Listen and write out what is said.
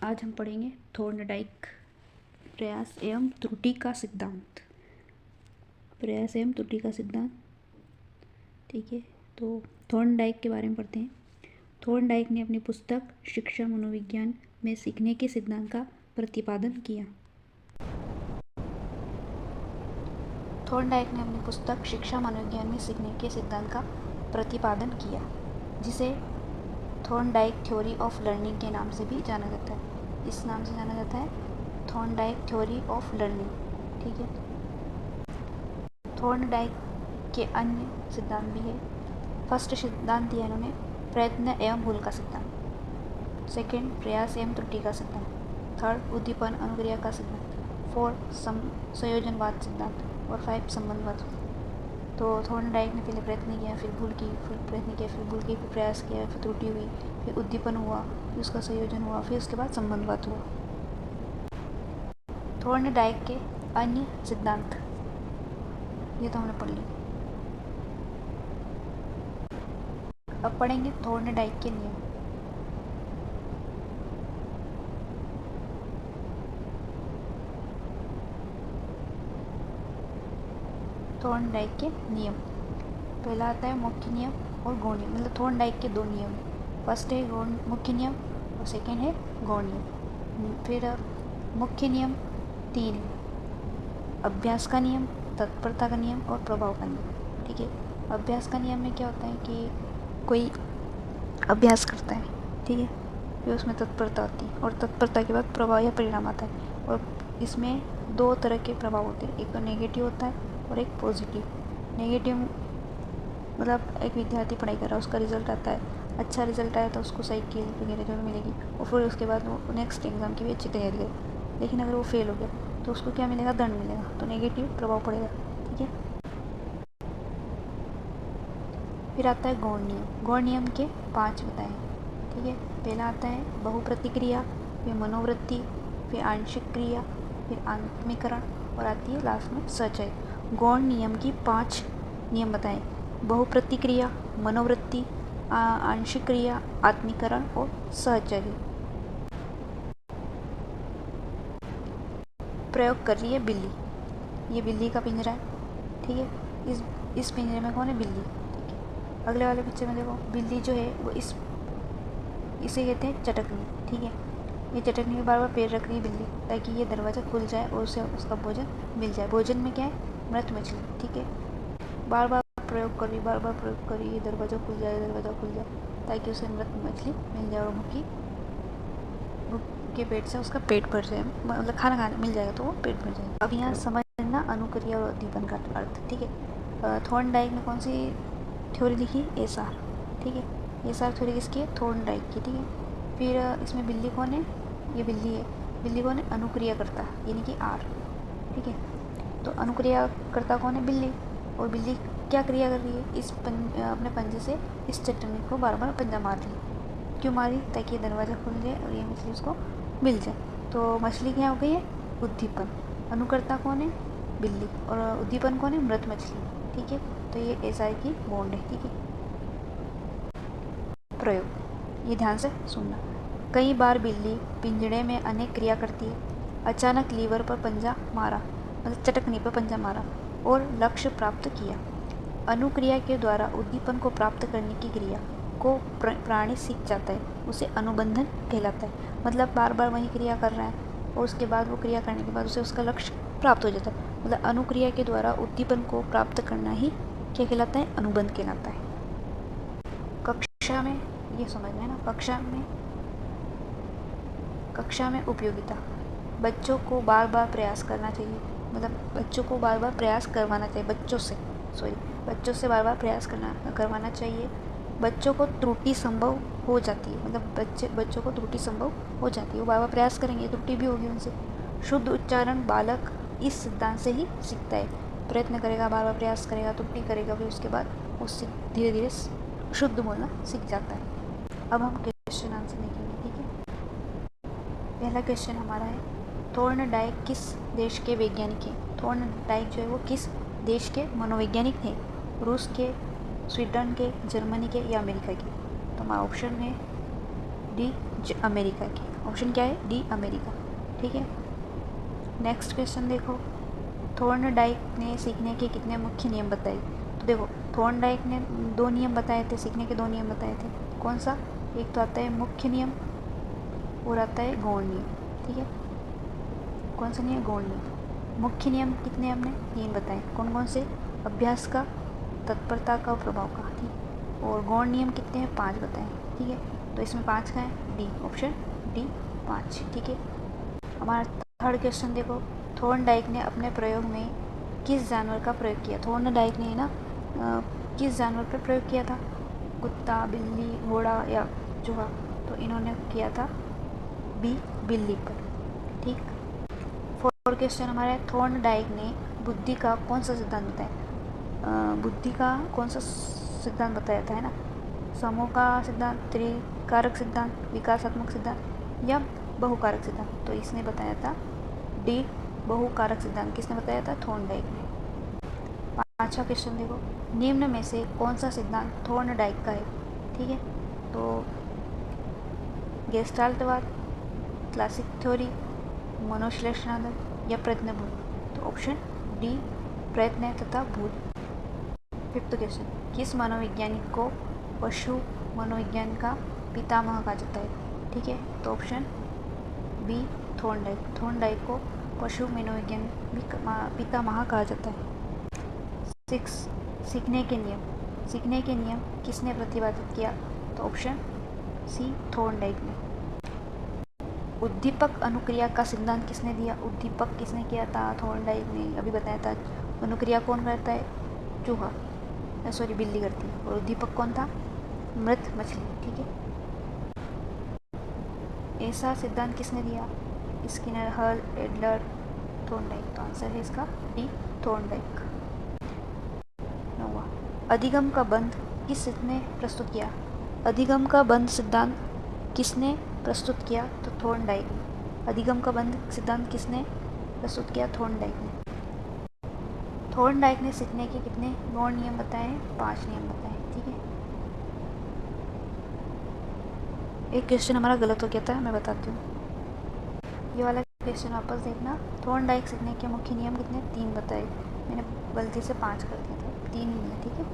आज हम पढ़ेंगे थॉर्नडाइक प्रयास एवं त्रुटि का सिद्धांत। प्रयास एवं त्रुटि का सिद्धांत, ठीक है। तो थॉर्नडाइक के बारे में पढ़ते हैं। थॉर्नडाइक ने अपनी पुस्तक शिक्षा मनोविज्ञान में सीखने के सिद्धांत का प्रतिपादन किया। थॉर्नडाइक ने अपनी पुस्तक शिक्षा मनोविज्ञान में सीखने के सिद्धांत का प्रतिपादन किया, जिसे थॉर्नडाइक थ्योरी ऑफ लर्निंग के नाम से भी जाना जाता है। इस नाम से जाना जाता है थॉर्नडाइक थ्योरी ऑफ लर्निंग, ठीक है। थॉर्नडाइक के अन्य सिद्धांत भी है। फर्स्ट सिद्धांत दिया इन्होंने प्रयत्न एवं भूल का सिद्धांत। सेकंड प्रयास एवं त्रुटि का सिद्धांत। थर्ड उद्दीपन अनुक्रिया का सिद्धांत। फोर्थ संयोजनवाद सिद्धांत और 5 संबंधवाद। तो थॉर्नडाइक ने पहले प्रयत्न किया, फिर भूल की, फिर प्रयत्न किया, फिर भूल की, फिर प्रयास किया, फिर त्रुटि हुई, फिर उद्दीपन हुआ, फिर उसका संयोजन हुआ, फिर उसके बाद संबंधवाद हुआ। थॉर्नडाइक के अन्य सिद्धांत ये तो हमने पढ़ लिया। अब पढ़ेंगे थॉर्नडाइक के नियम। थॉर्नडाइक के नियम, पहला आता है मुख्य नियम और गौण नियम। मतलब थॉर्नडाइक के 2 नियम है। फर्स्ट है मुख्य नियम और सेकंड है गौण नियम। फिर मुख्य नियम 3 है, अभ्यास का नियम, तत्परता का नियम और प्रभाव का नियम, ठीक है। अभ्यास का नियम में क्या होता है कि कोई अभ्यास करता है, ठीक है, फिर उसमें तत्परता होती है और तत्परता के बाद प्रभाव या परिणाम आता है। और इसमें 2 तरह के प्रभाव होते हैं, एक तो नेगेटिव होता है और एक पॉजिटिव। नेगेटिव मतलब एक विद्यार्थी पढ़ाई कर रहा है, उसका रिजल्ट आता है, अच्छा रिजल्ट आया तो उसको साइकिल वगैरह जो मिलेगी, और फिर उसके बाद वो नेक्स्ट एग्ज़ाम की भी अच्छी तैयारी करे। लेकिन अगर वो फेल हो गया तो उसको क्या मिलेगा? दंड मिलेगा। तो नेगेटिव प्रभाव पड़ेगा, ठीक है। फिर आता है गौण नियम। गौण नियम के 5 बताए, ठीक है। पहला आता है बहुप्रतिक्रिया, फिर मनोवृत्ति, फिर आंशिक क्रिया, फिर आत्मीकरण और आती है लास्ट में सचय। गौण नियम की 5 नियम बताएं: बहुप्रतिक्रिया, मनोवृत्ति, आंशिक क्रिया, आत्मीकरण और सहचर्य। प्रयोग कर रही है बिल्ली। ये बिल्ली का पिंजरा है, ठीक है। इस पिंजरे में कौन है? बिल्ली, ठीक है। अगले वाले पिक्चर में देखो, बिल्ली जो है वो इसे कहते हैं चटकनी, ठीक है। ये चटकनी में बार बार पैर रख रही है बिल्ली, ताकि ये दरवाज़ा खुल जाए और उसे उसका भोजन मिल जाए। भोजन में क्या है? मृत मछली, ठीक है। बार बार प्रयोग कर रही, ये दरवाज़ा खुल जाए, ताकि उसे मृत मछली मिल जाए और भूख के पेट से उसका पेट भर जाए, मतलब खाना मिल जाएगा तो वो पेट भर जाएगा। अब यहाँ समझना अनुक्रिया और उद्दीपन का अर्थ, ठीक है। थॉर्नडाइक ने कौन सी थ्योरी लिखी? एसआर, ठीक है। एसआर थ्योरी किसकी है? थॉर्नडाइक की, ठीक है। फिर इसमें बिल्ली कौन है? ये बिल्ली है। बिल्ली कौन है? अनुक्रिया करता, यानी कि आर, ठीक है। तो अनुक्रिया करता कौन है? बिल्ली। और बिल्ली क्या क्रिया कर रही है? अपने पंजे से इस चटनी को बार बार पंजा मार रही है। क्यों मारी? ताकि दरवाज़ा खुल जाए और ये मछली उसको मिल जाए। तो मछली क्या हो गई है? उद्दीपन। अनुकर्ता कौन है? बिल्ली। और उद्दीपन कौन है? मृत मछली, ठीक है। तो ये एसआई की बॉन्ड है, ठीक है। प्रयोग, ये ध्यान से सुनना। कई बार बिल्ली पिंजड़े में अनेक क्रिया करती है। अचानक लीवर पर पंजा मारा, मतलब चटकनी पर पंजा मारा और लक्ष्य प्राप्त किया। अनुक्रिया के द्वारा उद्दीपन को प्राप्त करने की क्रिया को प्राणी सीख जाता है, उसे अनुबंधन कहलाता है। मतलब बार बार वही क्रिया कर रहा है और उसके बाद वो क्रिया करने के बाद उसे उसका लक्ष्य प्राप्त हो जाता है। मतलब अनुक्रिया के द्वारा उद्दीपन को प्राप्त करना ही क्या कहलाता है? अनुबंध कहलाता है। कक्षा में ये समझना है ना, कक्षा में उपयोगिता। बच्चों को बार बार प्रयास करना चाहिए, मतलब बच्चों को बार बार प्रयास करवाना चाहिए। बच्चों से बार बार प्रयास करवाना चाहिए। बच्चों को त्रुटि संभव हो जाती है, मतलब बच्चों को त्रुटि संभव हो जाती है। वो बार बार प्रयास करेंगे, त्रुटि भी होगी उनसे। शुद्ध उच्चारण बालक इस सिद्धांत से ही सीखता है। प्रयत्न करेगा, बार बार प्रयास करेगा, त्रुटि करेगा, फिर उसके बाद उससे धीरे धीरे शुद्ध बोलना सीख जाता है। अब हम क्वेश्चन आंसर देखेंगे, ठीक है। पहला क्वेश्चन हमारा है, थॉर्नडाइक किस देश के वैज्ञानिक हैं? थॉर्नडाइक जो है वो किस देश के मनोवैज्ञानिक थे? रूस के, स्वीडन के, जर्मनी के या अमेरिका के? तो हमारा ऑप्शन है डी अमेरिका के। ऑप्शन क्या है? D America. ठीक है, नेक्स्ट क्वेश्चन देखो, थॉर्नडाइक ने सीखने के कितने मुख्य नियम बताए? तो देखो, थॉर्नडाइक ने 2 नियम बताए थे, सीखने के 2 नियम बताए थे। कौन सा? एक तो आता है मुख्य नियम और आता है गौण नियम। ठीक है, कौन सा नियम? गौण नियम। मुख्य नियम कितने हमने? 3 बताए। कौन कौन से? अभ्यास का, तत्परता का, प्रभाव का। ठीक, और गौण नियम कितने हैं? 5 बताए। ठीक है, तो इसमें 5 का है डी, ऑप्शन डी 5। ठीक है, हमारा थर्ड क्वेश्चन देखो, थॉर्नडाइक ने अपने प्रयोग में किस जानवर का प्रयोग किया? थॉर्नडाइक ने ना किस जानवर पर प्रयोग किया था? कुत्ता, बिल्ली, घोड़ा या चूहा? तो इन्होंने किया था बी, बिल्ली पर। ठीक, फोर्थ क्वेश्चन हमारा है, थॉर्नडाइक ने बुद्धि का कौन सा सिद्धांत बताया? बुद्धि का कौन सा सिद्धांत बताया था, है ना? समूह का सिद्धांत, त्रिकारक सिद्धांत, विकासात्मक सिद्धांत या बहुकारक सिद्धांत? तो इसने बताया था डी, बहुकारक सिद्धांत। किसने बताया था? थॉर्नडाइक ने। 5वां क्वेश्चन देखो, निम्न में से कौन सा सिद्धांत थॉर्नडाइक का है? ठीक है, तो गेस्टाल्टवाद, क्लासिक थ्योरी, मनोविश्लेषणात्मक या प्रयत्नबोध? तो ऑप्शन डी, प्रयत्न तथा बोध। 5th क्वेश्चन, किस मनोवैज्ञानिक को पशु मनोविज्ञान का पितामह कहा जाता है? ठीक है, तो ऑप्शन बी, थॉर्नडाइक। थॉर्नडाइक को पशु मनोविज्ञान पितामह कहा जाता है। 6, सीखने के नियम। सीखने के नियम किसने प्रतिपादित किया? तो ऑप्शन सी, थॉर्नडाइक ने। उद्दीपक अनुक्रिया का सिद्धांत किसने दिया? उद्दीपक किसने किया था? थॉर्नडाइक ने। अभी बताया था अनुक्रिया कौन करता है? चूहा, सॉरी बिल्ली करती है। और उद्दीपक कौन था? मृत मछली। ठीक है, ऐसा सिद्धांत किसने दिया? स्किनर, हल, एडलर, थॉर्नडाइक। तो आंसर है इसका डी, थॉर्नडाइक। 9वां, अधिगम का बंध किस ने प्रस्तुत किया? अधिगम का बंध सिद्धांत किसने प्रस्तुत किया? तो थॉर्नडाइक ने। अधिगम का बंध सिद्धांत किसने प्रस्तुत किया? थॉर्नडाइक ने। थॉर्नडाइक ने सीखने के कितने गौण नियम बताए? 5 नियम बताए। ठीक है, एक क्वेश्चन हमारा गलत हो गया था, मैं बताती हूँ। ये वाला क्वेश्चन वापस देखना। थॉर्नडाइक सीखने के मुख्य नियम कितने? 3 बताए, मैंने गलती से 5 कर दिया था, 3 ही है। ठीक है,